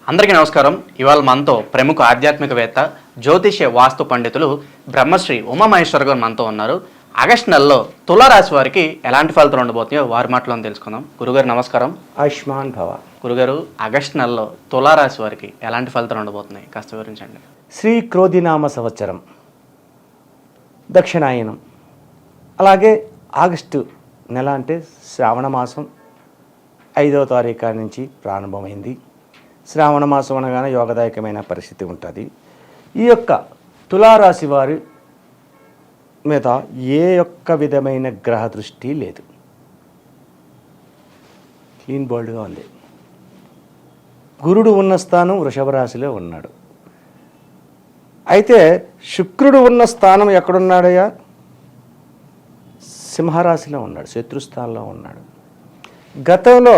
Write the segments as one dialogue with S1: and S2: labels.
S1: అందరికీ నమస్కారం. ఇవాళ మనతో ప్రముఖ ఆధ్యాత్మికవేత్త జ్యోతిష్య వాస్తు పండితులు బ్రహ్మశ్రీ ఉమామహేశ్వర్ గారు మనతో ఉన్నారు. ఆగస్టు నెలలో తులారాశి వారికి ఎలాంటి ఫలితాలు ఉండబోతున్నాయో వారి మాటలో తెలుసుకుందాం. గురుగారు నమస్కారం.
S2: ఆయుష్మాన్ భవ.
S1: గురుగారు, ఆగస్టు నెలలో తులారాశి వారికి ఎలాంటి ఫలితాలు ఉండబోతున్నాయి కాస్త వివరించండి.
S2: శ్రీ క్రోధినామ సంవత్సరం, దక్షిణాయనం. అలాగే ఆగస్టు నెల అంటే శ్రావణ మాసం 5వ తారీఖు నుంచి ప్రారంభమైంది. శ్రావణ మాసం అనగానే యోగదాయకమైన పరిస్థితి ఉంటుంది. ఈ యొక్క తులారాశి వారి మీద ఏ ఒక్క విధమైన గ్రహ దృష్టి లేదు. క్లీన్ బోల్డ్గా ఉంది. గురుడు ఉన్న స్థానం వృషభ రాశిలో ఉన్నాడు. అయితే శుక్రుడు ఉన్న స్థానం ఎక్కడున్నాడయ్యా? సింహరాశిలో ఉన్నాడు, శత్రుస్థానంలో ఉన్నాడు. గతంలో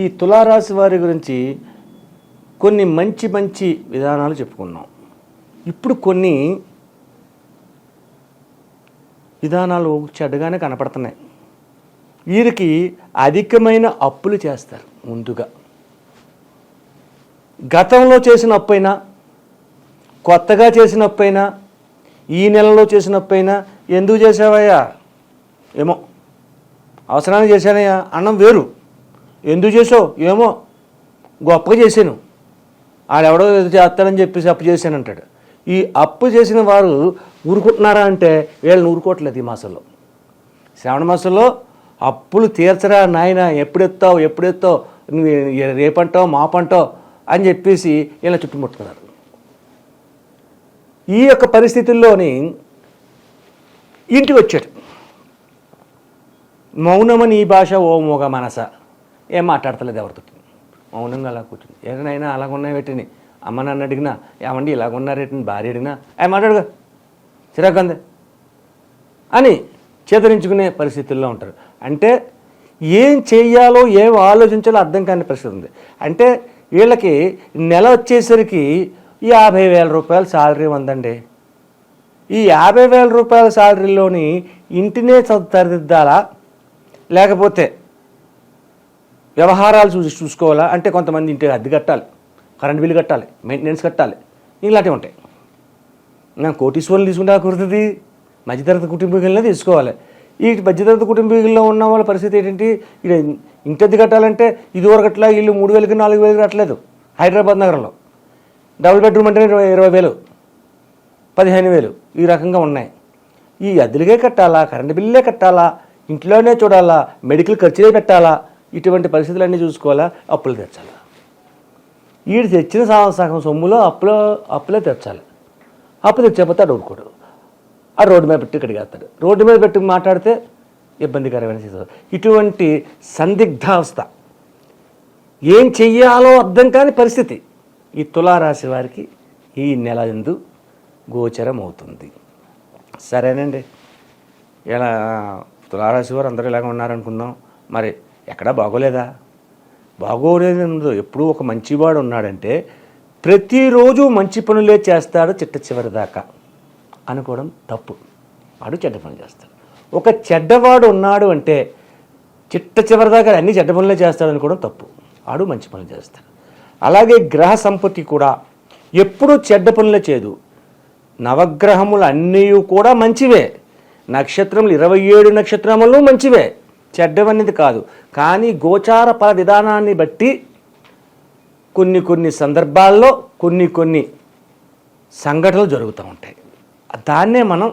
S2: ఈ తులారాశి వారి గురించి కొన్ని మంచి మంచి విధానాలు చెప్పుకున్నాం. ఇప్పుడు కొన్ని విధానాలు చెడ్డగానే కనపడుతున్నాయి. వీరికి అధికమైన అప్పులు చేస్తారు. ముందుగా గతంలో చేసిన అప్పైనా, కొత్తగా చేసిన అప్పైనా, ఈ నెలలో చేసిన అప్పైనా, ఎందుకు చేసావయ్యా? ఏమో అవసరానికి చేశానయ్యా. అన్నం వేరు. ఎందుకు చేసావు? ఏమో గొప్పగా చేశాను, ఆడెవడో చేస్తాడని చెప్పేసి అప్పు చేశానంటాడు. ఈ అప్పు చేసిన వారు ఊరుకుంటున్నారా అంటే వీళ్ళని ఊరుకోవట్లేదు. ఈ మాసంలో, శ్రావణ మాసంలో అప్పులు తీర్చరా నాయన, ఎప్పుడెత్తావు రేపంటావు మాపంటావు అని చెప్పేసి ఇలా చుట్టుముట్టుకున్నారు. ఈ యొక్క పరిస్థితుల్లోని ఇంటికి వచ్చాడు. మౌనమని ఈ భాష ఓ మోగ మనస. ఏం మాట్లాడతలేదు ఎవరితో. మౌనంగా అలా కూర్చుంది. ఏదైనా అలాగ ఉన్నాయి పెట్టిని. అమ్మ నన్ను అడిగినా ఏమండి ఇలాగ ఉన్నారేటని, భార్య అడిగినా మాట్లాడుగా చిరాకందే అని చేతరించుకునే పరిస్థితుల్లో ఉంటారు. అంటే ఏం చేయాలో ఏం ఆలోచించాలో అర్థం కాని పరిస్థితి ఉంది. అంటే వీళ్ళకి నెల వచ్చేసరికి 50,000 రూపాయల శాలరీ ఉందండి. ఈ 50,000 రూపాయల శాలరీలోని ఇంటినే సరిదిద్దాలా, లేకపోతే వ్యవహారాలు చూసుకోవాలా? అంటే కొంతమంది ఇంటి అద్దె కట్టాలి, కరెంట్ బిల్లు కట్టాలి, మెయింటెనెన్స్ కట్టాలి, ఇలాంటివి ఉంటాయి. నాకు కోటీశ్వరులు తీసుకుంటే కుదురుతుంది. మధ్యతరగతి కుటుంబీకులనే తీసుకోవాలి. ఈ మధ్యతరగతి కుటుంబీకుల్లో ఉన్న వాళ్ళ పరిస్థితి ఏంటంటే, ఇంటి అద్దె కట్టాలంటే ఇదివరకు అట్లా ఇల్లు 3,000కి 4,000కి కట్టలేదు. హైదరాబాద్ నగరంలో డబుల్ బెడ్రూమ్ అంటే 20,000, 15,000 ఈ రకంగా ఉన్నాయి. ఈ అద్దెలకే కట్టాలా, కరెంట్ బిల్లే కట్టాలా, ఇంట్లోనే చూడాలా, మెడికల్ ఖర్చులే పెట్టాలా, ఇటువంటి పరిస్థితులన్నీ చూసుకోవాలా, అప్పులు తెచ్చాలి. వీడు తెచ్చిన సగం సొమ్ములో అప్పులే తెచ్చాలి. అప్పు తెచ్చకపోతే అడు ఊరుకోడు. ఆ రోడ్డు మీద పెట్టి కడిగేస్తాడు. రోడ్డు మీద పెట్టి మాట్లాడితే ఇబ్బందికరమైన స్థితి. ఇటువంటి సందిగ్ధావస్థ, ఏం చెయ్యాలో అర్థం కాని పరిస్థితి ఈ తులారాశి వారికి ఈ నెల యందు గోచరం అవుతుంది. సరేనండి, ఇలా తులారాశి వారు అందరూ ఇలాగ ఉన్నారనుకుందాం. మరి ఎక్కడా బాగోలేదా? బాగోలేదు. ఎప్పుడూ ఒక మంచివాడు ఉన్నాడంటే ప్రతిరోజు మంచి పనులే చేస్తాడు చిట్ట చివరి దాకా అనుకోవడం తప్పు. వాడు చెడ్డ పనులు చేస్తాడు. ఒక చెడ్డవాడు ఉన్నాడు అంటే చిట్ట చివరి దాకా అన్ని చెడ్డ పనులే చేస్తాడు అనుకోవడం తప్పు. వాడు మంచి పనులు చేస్తాడు. అలాగే గ్రహ సంపత్తి కూడా ఎప్పుడూ చెడ్డ పనులే చేయదు. నవగ్రహములు అన్నీ కూడా మంచివే. నక్షత్రములు 27 నక్షత్రములు మంచివే, చెడ్డవనేది కాదు. కానీ గోచార ఫల విధానాన్ని బట్టి కొన్ని సందర్భాల్లో కొన్ని సంఘటనలు జరుగుతూ ఉంటాయి. దాన్నే మనం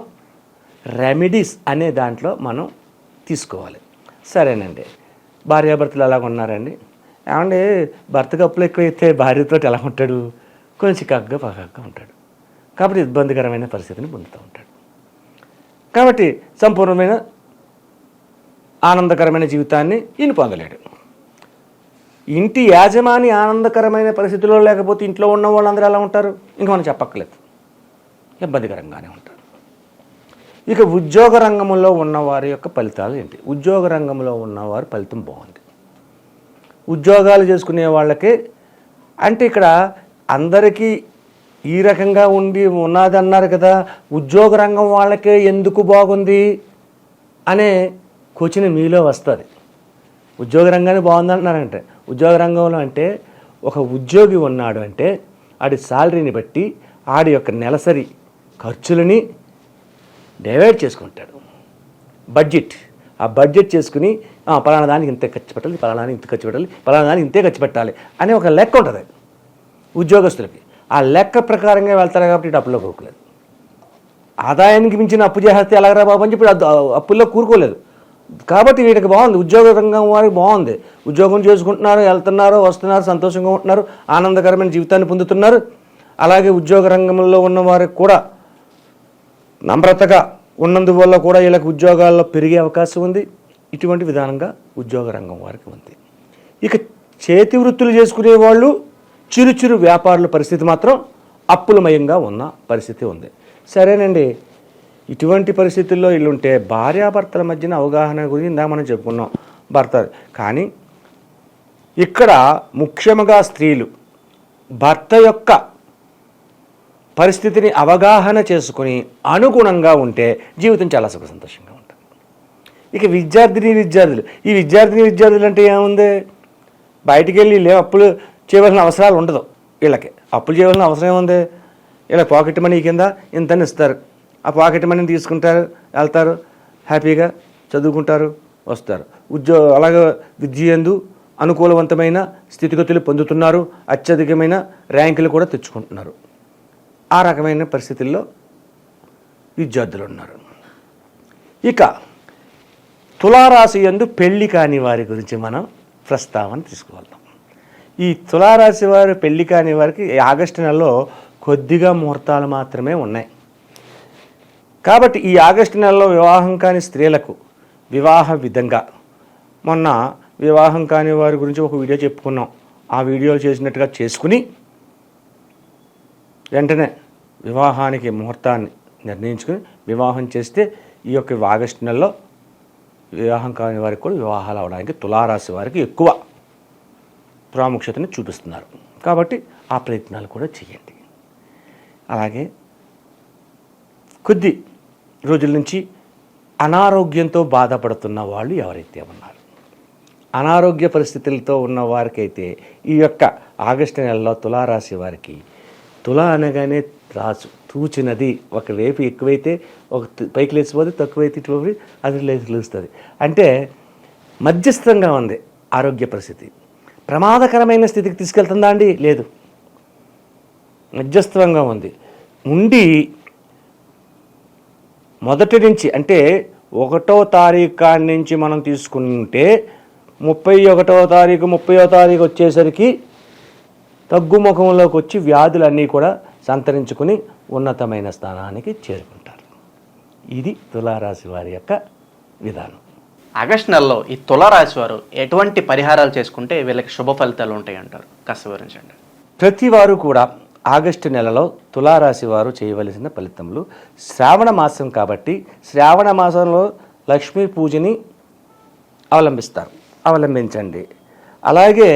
S2: రెమెడీస్ అనే దాంట్లో మనం తీసుకోవాలి. సరేనండి, భార్యాభర్తలు ఎలాగ ఉన్నారండి? ఏమంటే భర్తకు అప్పులు ఎక్కువైతే భార్యతో ఎలా ఉంటాడు? కొంచెం చికాకుగా పకాకుగా ఉంటాడు. కాబట్టి ఇబ్బందికరమైన పరిస్థితిని పొందుతూ ఉంటాడు. కాబట్టి సంపూర్ణమైన ఆనందకరమైన జీవితాన్ని ఈయన పొందలేడు. ఇంటి యాజమాని ఆనందకరమైన పరిస్థితుల్లో లేకపోతే ఇంట్లో ఉన్న వాళ్ళందరూ ఎలా ఉంటారు? ఇంక మనం చెప్పక్కర్లేదు, ఇబ్బందికరంగానే ఉంటారు. ఇక ఉద్యోగ రంగంలో ఉన్నవారి యొక్క ఫలితాలు ఏంటి? ఉద్యోగ రంగంలో ఉన్నవారి ఫలితం బాగుంది. ఉద్యోగాలు చేసుకునే వాళ్ళకి అంటే ఇక్కడ అందరికీ ఈ రకంగా ఉన్నది అన్నారు కదా, ఉద్యోగ రంగం వాళ్ళకే ఎందుకు బాగుంది అనే క్వశ్చన్ మీలో వస్తుంది. ఉద్యోగ రంగాన్ని బాగుందంటున్నారంటే ఉద్యోగ రంగంలో అంటే ఒక ఉద్యోగి ఉన్నాడు అంటే ఆడి శాలరీని బట్టి ఆడి యొక్క నెలసరి ఖర్చులని డివైడ్ చేసుకుంటాడు. బడ్జెట్, ఆ బడ్జెట్ చేసుకుని పలానా దానికి ఇంత ఖర్చు పెట్టాలి, పలానా దానికి ఇంత ఖర్చు పెట్టాలి, పలానా దానికి ఇంతే ఖర్చు పెట్టాలి అనే ఒక లెక్క ఉంటుంది ఉద్యోగస్తులకి. ఆ లెక్క ప్రకారంగా వెళ్తారు కాబట్టి ఇటు అప్పుల్లో కూరుకోలేదు. ఆదాయానికి మించిన అప్పు చేస్తే ఎలాగరా బాబు అని చెప్పి అప్పుల్లో కూరుకోలేదు. కాబట్టి వీటికి బాగుంది, ఉద్యోగ రంగం వారికి బాగుంది. ఉద్యోగం చేసుకుంటున్నారు, వెళ్తున్నారు, వస్తున్నారు, సంతోషంగా ఉంటున్నారు, ఆనందకరమైన జీవితాన్ని పొందుతున్నారు. అలాగే ఉద్యోగ రంగంలో ఉన్న వారికి కూడా నమ్రతగా ఉన్నందువల్ల కూడా వీళ్ళకి ఉద్యోగాల్లో పెరిగే అవకాశం ఉంది. ఇటువంటి విధానంగా ఉద్యోగ రంగం వారికి ఉంది. ఇక చేతి వృత్తులు చేసుకునే వాళ్ళు, చిరు చిరు వ్యాపారుల పరిస్థితి మాత్రం అప్పులమయంగా ఉన్న పరిస్థితి ఉంది. సరేనండి, ఇటువంటి పరిస్థితుల్లో వీళ్ళుంటే భార్యాభర్తల మధ్యన అవగాహన గురించి ఇందా మనం చెప్పుకున్నాం. భర్త కానీ ఇక్కడ ముఖ్యంగా స్త్రీలు భర్త యొక్క పరిస్థితిని అవగాహన చేసుకుని అనుగుణంగా ఉంటే జీవితం చాలా సుఖ సంతోషంగా ఉంటుంది. ఇక ఈ విద్యార్థులు అంటే ఏముంది, బయటికి వెళ్ళి అప్పులు చేయవలసిన అవసరాలు ఉండదు. వీళ్ళకి అప్పులు చేయవలసిన అవసరం ఏముంది, ఇలా పాకెట్ మనీ కింద ఇంతని ఇస్తారు, ఆ పాకెట్ మనీని తీసుకుంటారు, వెళ్తారు, హ్యాపీగా చదువుకుంటారు, వస్తారు. అలాగే విద్య యందు అనుకూలవంతమైన స్థితిగతులు పొందుతున్నారు, అత్యధికమైన ర్యాంకులు కూడా తెచ్చుకుంటున్నారు. ఆ రకమైన పరిస్థితుల్లో విద్యార్థులు ఉన్నారు. ఇక తులారాశి యందు పెళ్లి కాని వారి గురించి మనం ప్రస్తావన తీసుకువెళ్దాం. ఈ తులారాశి వారు పెళ్లి కాని వారికి ఆగస్టు నెలలో కొద్దిగా ముహూర్తాలు మాత్రమే ఉన్నాయి. కాబట్టి ఈ ఆగస్టు నెలలో వివాహం కాని స్త్రీలకు వివాహ విధంగా మొన్న వివాహం కాని వారి గురించి ఒక వీడియో చెప్పుకున్నాం. ఆ వీడియోలు చేసినట్టుగా చేసుకుని వెంటనే వివాహానికి ముహూర్తాన్ని నిర్ణయించుకుని వివాహం చేస్తే ఈ యొక్క ఆగస్టు నెలలో వివాహం కాని వారికి కూడా వివాహాలు అవడానికి తులారాశి వారికి ఎక్కువ ప్రాముఖ్యతని చూపిస్తున్నారు. కాబట్టి ఆ ప్రయత్నాలు కూడా చేయండి. అలాగే కొద్ది రోజుల నుంచి అనారోగ్యంతో బాధపడుతున్న వాళ్ళు ఎవరైతే ఉన్నారు, అనారోగ్య పరిస్థితులతో ఉన్న వారికైతే ఈ యొక్క ఆగస్టు నెలలో తులారాశి వారికి, తులా అనగానే రాసు తూచినది, ఒకవైపు ఎక్కువైతే ఒక పైకి లేచిపోతే, తక్కువైతే ఇటువైపు అది లేస్తుంది. అంటే మధ్యస్థంగా ఉంది ఆరోగ్య పరిస్థితి. ప్రమాదకరమైన స్థితికి తీసుకెళ్తుందా అండి? లేదు, మధ్యస్థంగా ఉండి మొదటి నుంచి అంటే 1వ తారీఖు కాడి నుంచి మనం తీసుకుంటే 31వ తారీఖు 30వ తారీఖు వచ్చేసరికి తగ్గుముఖంలోకి వచ్చి వ్యాధులన్నీ కూడా సంతరించుకుని ఉన్నతమైన స్థానానికి చేరుకుంటారు. ఇది తులారాశి వారి యొక్క విధానం.
S1: ఆగస్టు నెలలో ఈ తులారాశి వారు ఎటువంటి పరిహారాలు చేసుకుంటే వీళ్ళకి శుభ ఫలితాలు ఉంటాయి అంటారు? కాస్త వివరించండి.
S2: ప్రతి వారు కూడా ఆగస్టు నెలలో తులారాశి వారు చేయవలసిన ఫలితములు, శ్రావణ మాసం కాబట్టి శ్రావణ మాసంలో లక్ష్మీ పూజని అవలంబించండి. అలాగే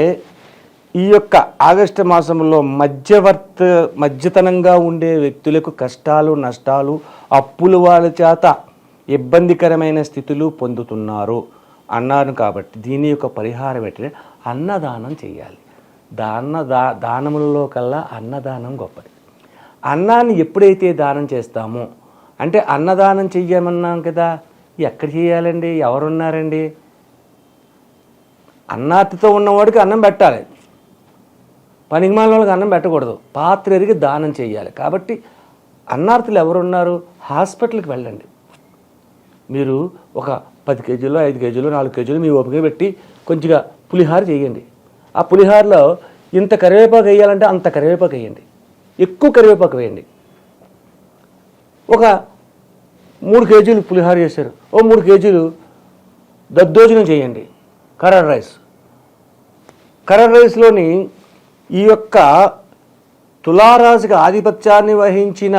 S2: ఈ యొక్క ఆగస్టు మాసంలో మధ్యతనంగా ఉండే వ్యక్తులకు కష్టాలు, నష్టాలు, అప్పులు వాళ్ళ చేత ఇబ్బందికరమైన స్థితులు పొందుతున్నారు అన్నారు. కాబట్టి దీని యొక్క పరిహారం ఏంటంటే అన్నదానం చేయాలి. దానములలో కల్లా అన్నదానం గొప్పది. అన్నాన్ని ఎప్పుడైతే దానం చేస్తామో, అంటే అన్నదానం చెయ్యమన్నాం కదా, ఎక్కడ చేయాలండి, ఎవరున్నారండి? అన్నార్తితో ఉన్నవాడికి అన్నం పెట్టాలి, పనికిమాలిన వాళ్ళకి అన్నం పెట్టకూడదు. పాత్ర ఎరిగి దానం చేయాలి. కాబట్టి అన్నార్తులు ఎవరున్నారు? హాస్పిటల్కి వెళ్ళండి. మీరు ఒక 10 కేజీలు, 5 కేజీలు, 4 కేజీలు మీ ఓపిక పెట్టి కొంచెంగా పులిహార చేయండి. ఆ పులిహారలో ఇంత కరివేపాకు వేయాలంటే అంత కరివేపాకు వేయండి, ఎక్కువ కరివేపాకు వేయండి. ఒక 3 కేజీలు పులిహార చేశారు, ఓ 3 కేజీలు దద్దోజనం చేయండి. కర్డ్ రైస్లోని ఈ యొక్క తులారాశికి ఆధిపత్యాన్ని వహించిన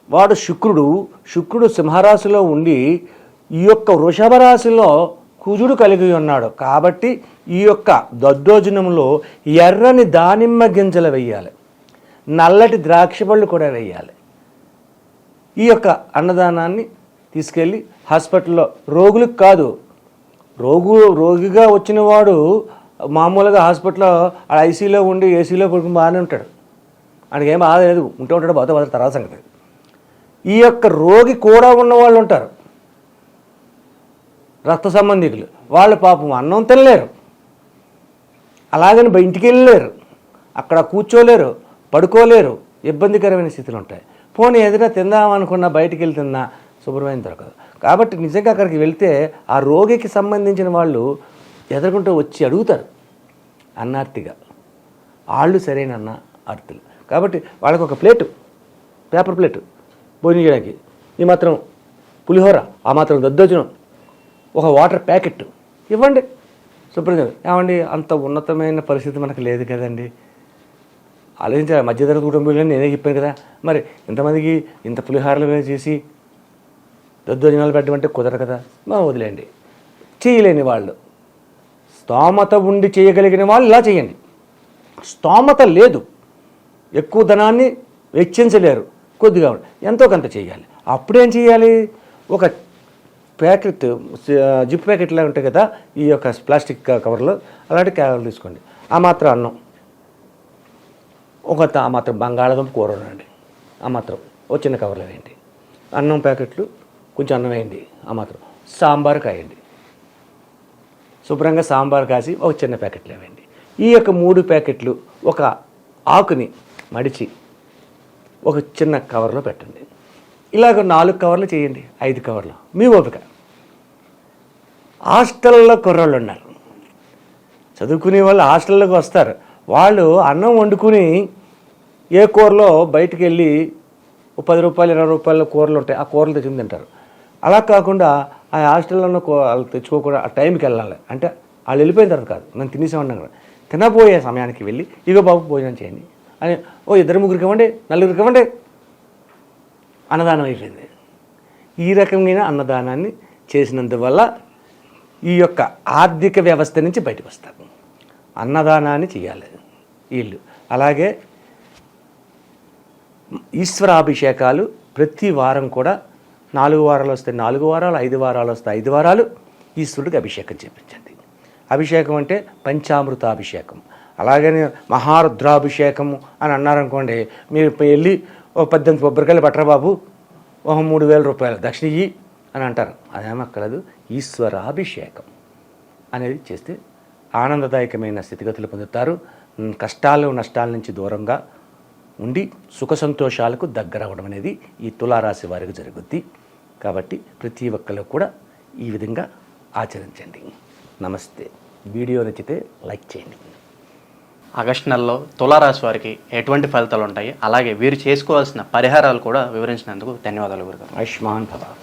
S2: వాడు శుక్రుడు సింహరాశిలో ఉండి ఈ యొక్క వృషభ రాశిలో కుజుడు కలిగి ఉన్నాడు. కాబట్టి ఈ యొక్క దద్దోజనంలో ఎర్రని దానిమ్మ గింజలు వేయాలి, నల్లటి ద్రాక్ష పళ్ళు కూడా వేయాలి. ఈ యొక్క అన్నదానాన్ని తీసుకెళ్ళి హాస్పిటల్లో రోగులకు కాదు, రోగిగా వచ్చిన వాడు మామూలుగా హాస్పిటల్లో ఆ ఐసీలో ఉండి ఏసీలో పడుకుని బాగానే ఉంటాడు, ఆయనకి ఏం బాధ లేదు, ఉంటాడు బాధ తర్వాత సంగతి. ఈ యొక్క రోగి కూడా ఉన్న వాళ్ళు ఉంటారు, రక్త సంబంధికులు, వాళ్ళు పాపం అన్నం తినలేరు, అలాగని ఇంటికి వెళ్ళలేరు, అక్కడ కూర్చోలేరు, పడుకోలేరు, ఇబ్బందికరమైన స్థితులు ఉంటాయి. పోనీ ఏదైనా తిందామనుకున్నా బయటికి వెళ్ళి తిన్నా శుభ్రమైన దొరకదు. కాబట్టి నిజంగా అక్కడికి వెళ్తే ఆ రోగికి సంబంధించిన వాళ్ళు ఎదుర్కొంటూ వచ్చి అడుగుతారు అన్నార్తిగా, వాళ్ళు సరైన అన్న అర్థులు. కాబట్టి వాళ్ళకి ఒక ప్లేటు, పేపర్ ప్లేటు భోజనం చేయడానికి, ఈ మాత్రం పులిహోర, ఆ మాత్రం దద్దోజనం, ఒక వాటర్ ప్యాకెట్ ఇవ్వండి శుభ్రంగా. ఏమండి అంత ఉన్నతమైన పరిస్థితి మనకు లేదు కదండి, ఆలోచించాలి. మధ్యతరగతి కుటుంబంలో నేనే చెప్పాను కదా, మరి ఇంతమందికి ఇంత పులిహారలు చేసి దద్దోజనాలు పెట్టమంటే కుదరదు కదా, మా వదిలేండి. చేయలేని వాళ్ళు, స్తోమత ఉండి చేయగలిగిన వాళ్ళు ఇలా చేయండి. స్తోమత లేదు, ఎక్కువ ధనాన్ని వెచ్చించలేరు, కొద్దిగా ఎంతో కొంత చేయాలి. అప్పుడేం చేయాలి, ఒక ప్యాకెట్ జిప్ ప్యాకెట్లా ఉంటాయి కదా ఈ యొక్క ప్లాస్టిక్ కవర్లో, అలాంటి కవర్లు తీసుకోండి. ఆ మాత్రం అన్నం, ఆ మాత్రం బంగాళాదుంప కూర ఉండండి, ఆ మాత్రం ఒక చిన్న కవర్లో వేయండి. అన్నం ప్యాకెట్లు కొంచెం అన్నం వేయండి, ఆ మాత్రం సాంబార్ కాయండి, శుభ్రంగా సాంబార్ కాసి ఒక చిన్న ప్యాకెట్లు వేయండి. ఈ యొక్క 3 ప్యాకెట్లు ఒక ఆకుని మడిచి ఒక చిన్న కవర్లో పెట్టండి. ఇలాగ 4 కవర్లు చేయండి, 5 కవర్లు, మీ ఓపిక. హాస్టల్లో కుర్రాళ్ళు ఉన్నారు, చదువుకునే వాళ్ళు హాస్టల్లోకి వస్తారు, వాళ్ళు అన్నం వండుకుని ఏ కూరలో బయటికి వెళ్ళి 10 రూపాయలు 20 రూపాయల కూరలు ఉంటాయి, ఆ కూరలు తెచ్చుకుని తింటారు. అలా కాకుండా ఆ హాస్టల్లో వాళ్ళు తెచ్చుకోకుండా ఆ టైంకి వెళ్ళాలి. అంటే వాళ్ళు వెళ్ళిపోయిన తర్వాత కాదు, నేను తినేసామన్నాను కదా, తినబోయే సమయానికి వెళ్ళి ఇగో బాబు భోజనం చేయండి అని 2 3 ఇవ్వండి, 4 ఇవ్వండి, అన్నదానం అయిపోయింది. ఈ రకమైన అన్నదానాన్ని చేసినందువల్ల ఈ యొక్క ఆర్థిక వ్యవస్థ నుంచి బయటకు వస్తారు. అన్నదానాన్ని చేయాలి వీళ్ళు. అలాగే ఈశ్వరాభిషేకాలు ప్రతి వారం కూడా 4 వారాలు వస్తే 4 వారాలు, 5 వారాలు వస్తే 5 వారాలు ఈశ్వరుడికి అభిషేకం చేయించండి. అభిషేకం అంటే పంచామృతాభిషేకం. అలాగని మహారుద్రాభిషేకము అని అన్నారనుకోండి, మీరు వెళ్ళి 18 కొబ్బరికాయలు పట్టరా బాబు, 3,000 రూపాయలు దక్షిణ ఇయ్యి అని అంటారు. అదేమక్కర్లేదు, ఈశ్వరాభిషేకం అనేది చేస్తే ఆనందదాయకమైన స్థితిగతులు పొందుతారు. కష్టాలు నష్టాల నుంచి దూరంగా ఉండి సుఖ సంతోషాలకు దగ్గర అవ్వడం అనేది ఈ తులారాశి వారికి జరుగుద్ది. కాబట్టి ప్రతి ఒక్కరు కూడా ఈ విధంగా ఆచరించండి. నమస్తే. వీడియో నచ్చితే లైక్ చేయండి.
S1: ఆగస్టు నెలలో తులారాశి వారికి ఎటువంటి ఫలితాలు ఉంటాయి, అలాగే వీరు చేసుకోవాల్సిన పరిహారాలు కూడా వివరించినందుకు ధన్యవాదాలు గురుగారు.
S2: ఆయుష్మాన్ భవ.